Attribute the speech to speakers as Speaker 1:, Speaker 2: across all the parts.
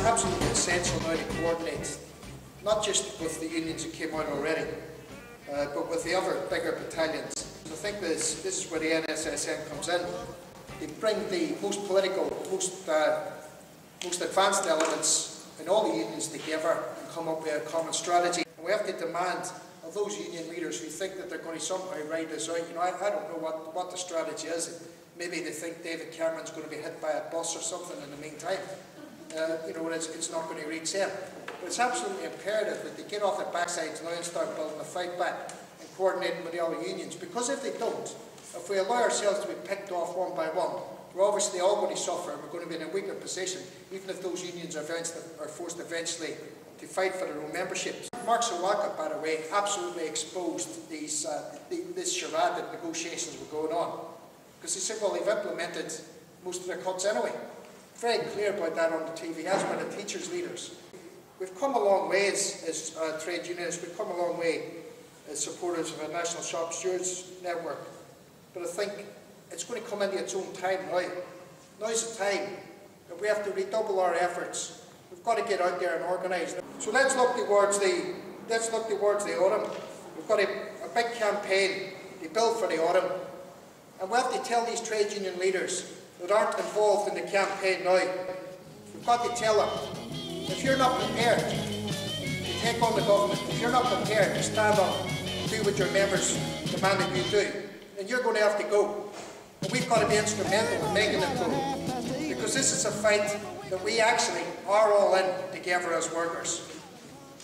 Speaker 1: it's absolutely essential now to coordinate, not just with the unions that came out already, but with the other bigger battalions. I think this is where the NSSN comes in. They bring the most political, most advanced elements in all the unions together and come up with a common strategy. And we have to demand of those union leaders who think that they're going to somehow ride this out. You know, I don't know what the strategy is. Maybe they think David Cameron's going to be hit by a bus or something in the meantime. You know, it's not going to reach them. But it's absolutely imperative that they get off their backsides now and start building a fight back and coordinating with the other unions. Because if they don't, if we allow ourselves to be picked off one by one, we're obviously all going to suffer and we're going to be in a weaker position, even if those unions are forced eventually to fight for their own memberships. Mark Sawaka, by the way, absolutely exposed this charade that negotiations were going on. Because he said, well, they've implemented most of their cuts anyway. Very clear about that on the TV, as were the teachers' leaders. We've come a long way as trade unionists, we've come a long way as supporters of a National Shop Stewards Network. But I think it's going to come into its own time now. Now's the time that we have to redouble our efforts. We've got to get out there and organise. So let's look towards the autumn. We've got a big campaign to build for the autumn. And we have to tell these trade union leaders that aren't involved in the campaign now, we've got to tell them, if you're not prepared to take on the government, if you're not prepared to stand up and do what your members demand that you do, then you're going to have to go. And we've got to be instrumental in making it go. Because this is a fight that we actually are all in together as workers.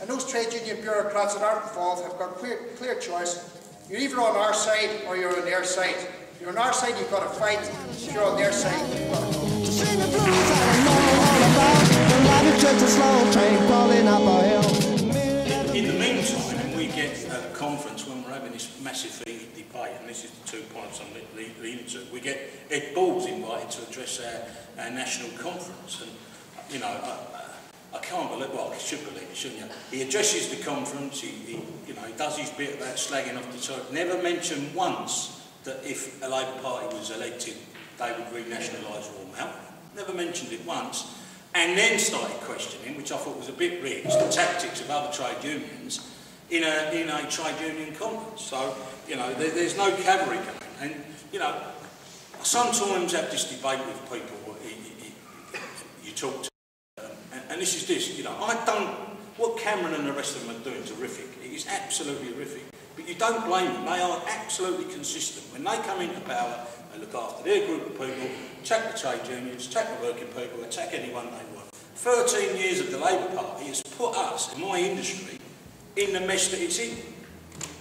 Speaker 1: And those trade union bureaucrats that aren't involved have got clear choice. You're either on our side or you're on their side. If you're on our side, you've got to fight. If you're on their side, you've got to go.
Speaker 2: In the meantime, we get at a conference when we're having this massive heated debate, and this is the 2 points I'm leading to, we get Ed Balls invited to address our national conference. And, you know, I can't believe, well, I should believe it, shouldn't you? He addresses the conference, he does his bit about slagging off the Tories. Never mentioned once that if a Labour Party was elected, they would renationalise Royal Mail. Never mentioned it once. And then started questioning, which I thought was a bit rich, the tactics of other trade unions in a trade union conference. So, you know, there's no cavalry coming. And, you know, I sometimes have this debate with people you talk to. And this is this, you know, what Cameron and the rest of them are doing is horrific. It is absolutely horrific. But you don't blame them. They are absolutely consistent. When they come into power, they look after their group of people, attack the trade unions, attack the working people, attack anyone they want. 13 years of the Labour Party has put us, in my industry, in the mess that it's in.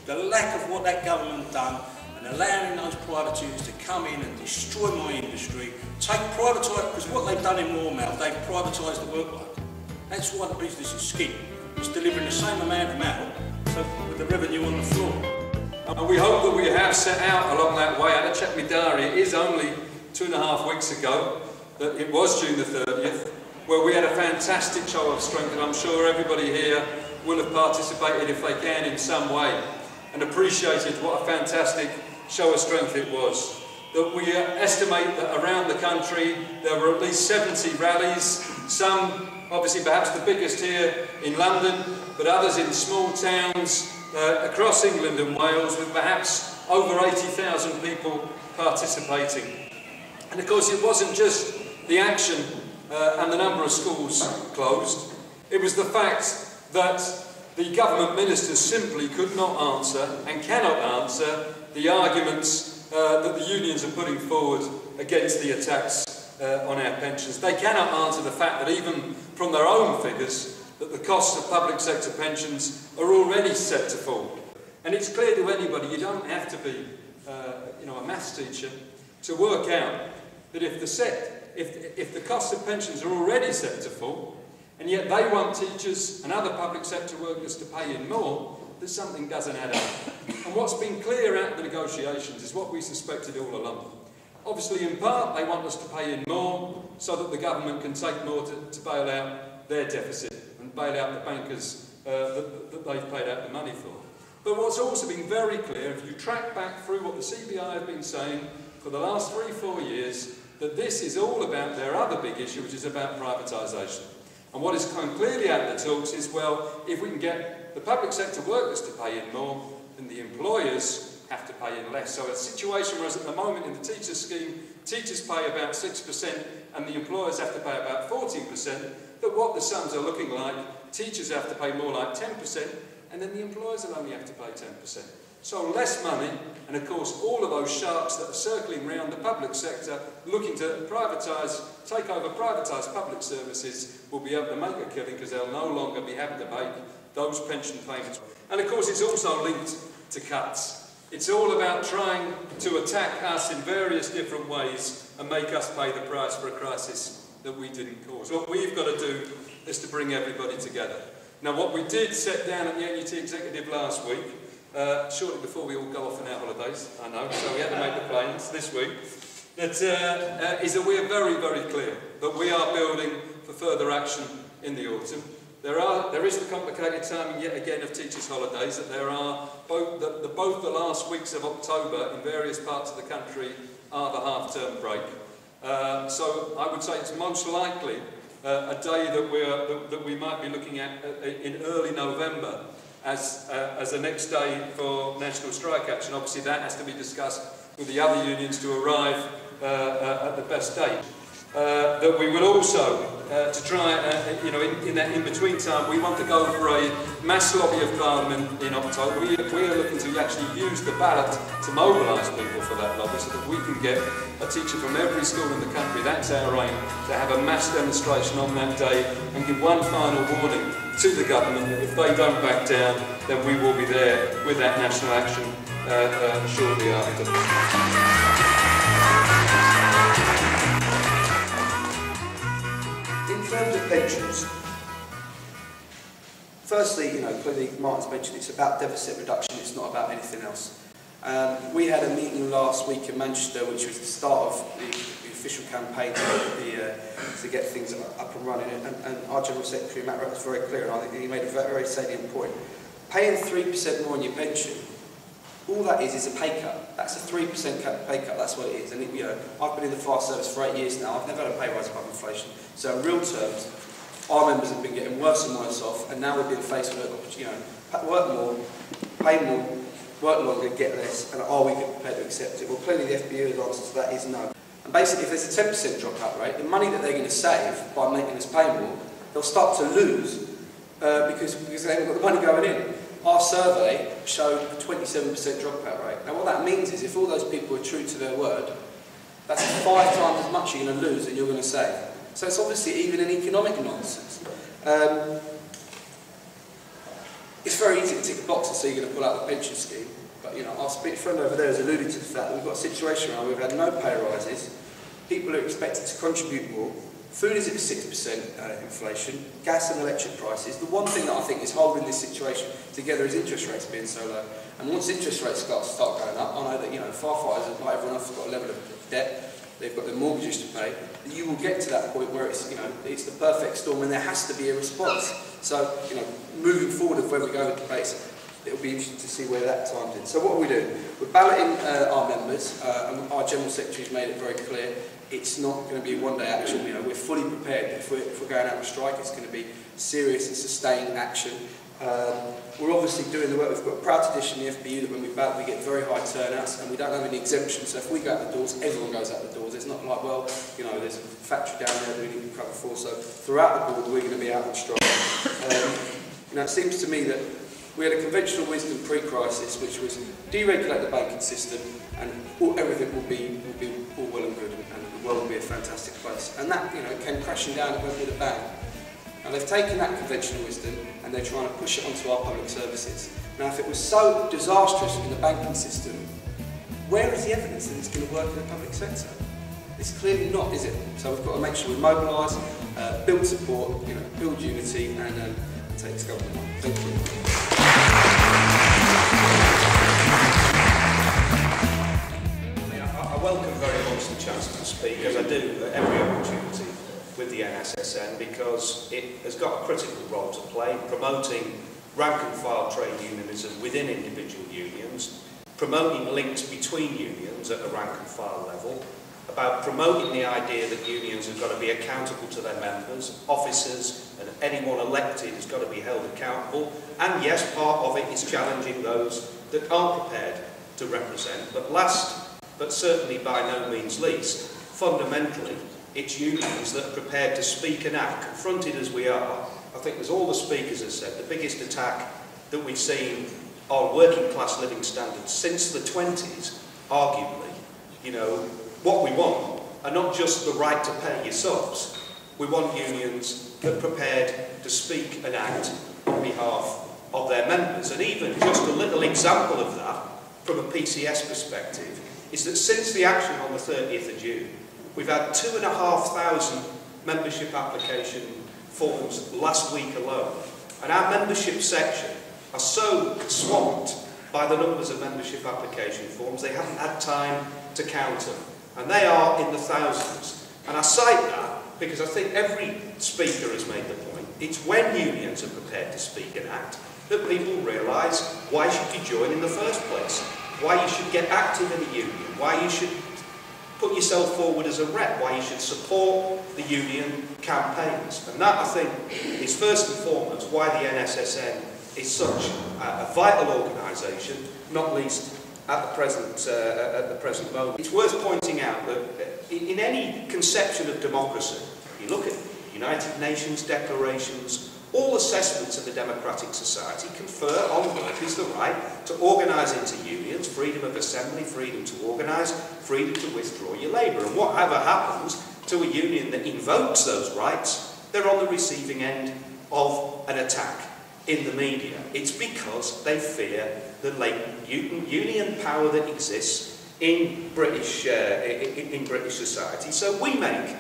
Speaker 2: The lack of what that government done and allowing those privateers to come in and destroy my industry, because what they've done in Royal Mail, they've privatised the workload. That's why the business is skint. It's delivering the same amount of mail with the revenue on the floor.
Speaker 3: And we hope that we have set out along that way. I had to check my diary. It is only 2.5 weeks ago that it was June the 30th, where we had a fantastic show of strength, and I'm sure everybody here will have participated if they can in some way and appreciated what a fantastic show of strength it was. That we estimate that around the country there were at least 70 rallies, some obviously perhaps the biggest here in London, but others in small towns across England and Wales, with perhaps over 80,000 people participating. And of course it wasn't just the action and the number of schools closed, it was the fact that the government ministers simply could not answer and cannot answer the arguments that the unions are putting forward against the attacks on our pensions. They cannot answer the fact that even from their own figures that the costs of public sector pensions are already set to fall. And it's clear to anybody, you don't have to be a maths teacher to work out that if the costs of pensions are already set to fall, and yet they want teachers and other public sector workers to pay in more, that something doesn't add up. And what's been clear out of the negotiations is what we suspected all along. Obviously, in part, they want us to pay in more so that the government can take more to bail out their deficit and bail out the bankers that they've paid out the money for. But what's also been very clear, if you track back through what the CBI have been saying for the last 3-4 years, that this is all about their other big issue, which is about privatisation. And what has come clearly out of the talks is, well, if we can get the public sector workers to pay in more, then the employers have to pay in less. So a situation whereas at the moment in the teachers scheme, teachers pay about 6% and the employers have to pay about 14%, that what the sums are looking like, teachers have to pay more like 10% and then the employers will only have to pay 10%. So less money, and of course all of those sharks that are circling around the public sector looking to take over privatised public services will be able to make a killing because they'll no longer be having to make those pension payments. And of course it's also linked to cuts. It's all about trying to attack us in various different ways and make us pay the price for a crisis that we didn't cause. What we've got to do is to bring everybody together. Now what we did set down at the NUT Executive last week, shortly before we all go off on our holidays, I know, so we had to make the plans this week, is that we are very, very clear that we are building for further action in the autumn. There is the complicated timing yet again of teachers' holidays, that there are both the last weeks of October in various parts of the country are the half-term break. So I would say it's most likely a day that we might be looking at in early November as the next day for national strike action. Obviously that has to be discussed with the other unions to arrive at the best date. That we will also, to try, in that in-between time, we want to go for a mass lobby of Parliament in October. We are looking to actually use the ballot to mobilise people for that lobby so that we can get a teacher from every school in the country, that's our aim, to have a mass demonstration on that day and give one final warning to the government that if they don't back down, then we will be there with that national action shortly after.
Speaker 4: In terms of pensions, firstly, clearly Martin's mentioned it's about deficit reduction, it's not about anything else. We had a meeting last week in Manchester, which was the start of the official campaign to get things up and running, and our General Secretary, Matt Rudd, was very clear, and I think he made a very salient point. Paying 3% more on your pension, all that is a pay cut. That's a 3% pay cut, that's what it is. And I've been in the fire service for 8 years now, I've never had a pay rise above inflation. So in real terms, our members have been getting worse and worse off, and now we're being faced with work more, pay more, work longer, get less, and are we prepared to accept it? Well, clearly the FBU's answer to that is no. And basically, if there's a 10% dropout rate, the money that they're going to save by making us pay more, they'll start to lose because they haven't got the money going in. Our survey showed a 27% dropout rate. Now what that means is if all those people are true to their word, that's 5 times as much you're going to lose than you're going to save. So it's obviously even an economic nonsense. It's very easy to tick a box and say you're going to pull out the pension scheme, but our friend over there has alluded to the fact that we've got a situation where we've had no pay rises, people are expected to contribute more, food is at 6% inflation, gas and electric prices. The one thing that I think is holding this situation together is interest rates being so low. And once interest rates start going up, I know that firefighters, like everyone else, have got a level of debt, they've got their mortgages to pay. You will get to that point where it's it's the perfect storm and there has to be a response. So moving forward of where we go with debates, it'll be interesting to see where that times in. So what are we doing? We're balloting our members, and our General Secretary's made it very clear. It's not going to be one-day action. We're fully prepared. If we're going out on strike, it's going to be serious and sustained action. We're obviously doing the work. We've got a proud tradition in the FBU that when we ballot, we get very high turnouts, and we don't have any exemptions. So if we go out the doors, everyone goes out the doors. It's not like, well, there's a factory down there that we need to cover for. So throughout the board, we're going to be out on strike. It seems to me that we had a conventional wisdom pre-crisis, which was deregulate the banking system, and everything will be all well and good, and the world will be a fantastic place. And that, came crashing down and went with a bang. Now they've taken that conventional wisdom and they're trying to push it onto our public services. Now, if it was so disastrous in the banking system, where is the evidence that it's going to work in the public sector? It's clearly not, is it? So we've got to make sure we mobilise, build support, build unity, and take this government on. Thank you.
Speaker 5: I welcome very much the chance to speak, as I do at every opportunity with the NSSN, because it has got a critical role to play, promoting rank and file trade unionism within individual unions, promoting links between unions at the rank and file level, about promoting the idea that unions have got to be accountable to their members, officers, and anyone elected has got to be held accountable. And yes, part of it is challenging those that aren't prepared to represent. But last, but certainly by no means least, fundamentally, it's unions that are prepared to speak and act, confronted as we are. I think, as all the speakers have said, the biggest attack that we've seen on working class living standards since the 20s, arguably. You know, what we want are not just the right to pay your subs. We want unions that are prepared to speak and act on behalf of their members. And even just a little example of that, from a PCS perspective, is that since the action on the 30th of June, we've had 2,500 membership application forms last week alone. And our membership section are so swamped by the numbers of membership application forms, they haven't had time to count them. And they are in the thousands. And I cite that because I think every speaker has made the point. It's when unions are prepared to speak and act that people realise why should you join in the first place, why you should get active in a union, why you should put yourself forward as a rep, why you should support the union campaigns. And that, I think, is first and foremost why the NSSN is such a vital organisation, not least at the present moment. It's worth pointing out that in any conception of democracy, you look at United Nations declarations, all assessments of a democratic society confer on workers the right to organise into unions, freedom of assembly, freedom to organise, freedom to withdraw your labour. And whatever happens to a union that invokes those rights, they're on the receiving end of an attack in the media. It's because they fear the latent union power that exists in British society. So we make,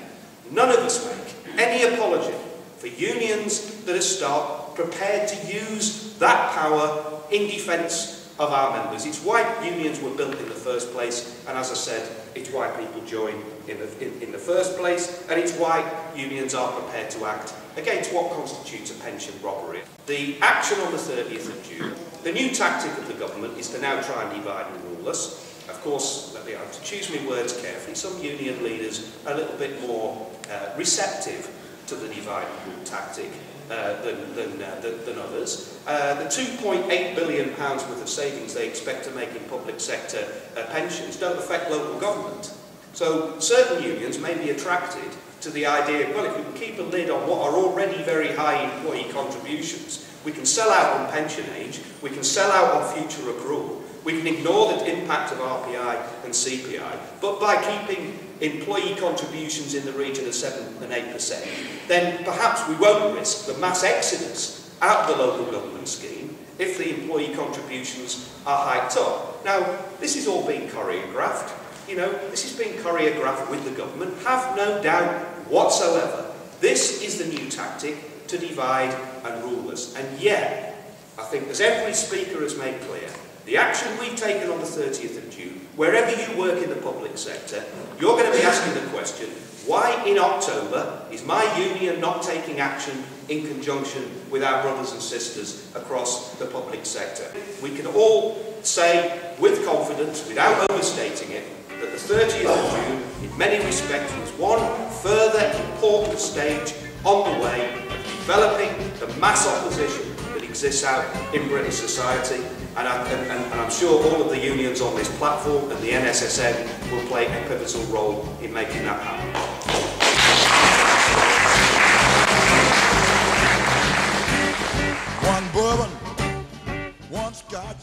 Speaker 5: none of us make, any apology for unions that are prepared to use that power in defence of our members. It's why unions were built in the first place, and as I said, it's why people join in the first place, and it's why unions are prepared to act against what constitutes a pension robbery. The action on the 30th of June, the new tactic of the government is to now try and divide and rule us. Of course, I have to choose my words carefully. Some union leaders are a little bit more receptive to the divide and rule tactic than others. The £2.8 billion worth of savings they expect to make in public sector pensions don't affect local government. So certain unions may be attracted to the idea, well, if we can keep a lid on what are already very high employee contributions, we can sell out on pension age, we can sell out on future accrual, we can ignore the impact of RPI and CPI, but by keeping employee contributions in the region of 7 and 8%, then perhaps we won't risk the mass exodus out of the local government scheme if the employee contributions are hiked up. Now, this is all being choreographed. You know, this is being choreographed with the government. Have no doubt whatsoever. This is the new tactic to divide and rule us. And yet, I think, as every speaker has made clear, the action we've taken on the 30th of June, wherever you work in the public sector, you're going to be asking the question, why in October is my union not taking action in conjunction with our brothers and sisters across the public sector? We can all say with confidence, without overstating it, that the 30th of June, in many respects, was one further important stage on the way of developing the mass opposition that exists out in British society. And I'm sure all of the unions on this platform and the NSSN will play a pivotal role in making that happen.
Speaker 6: One bourbon, one scotch.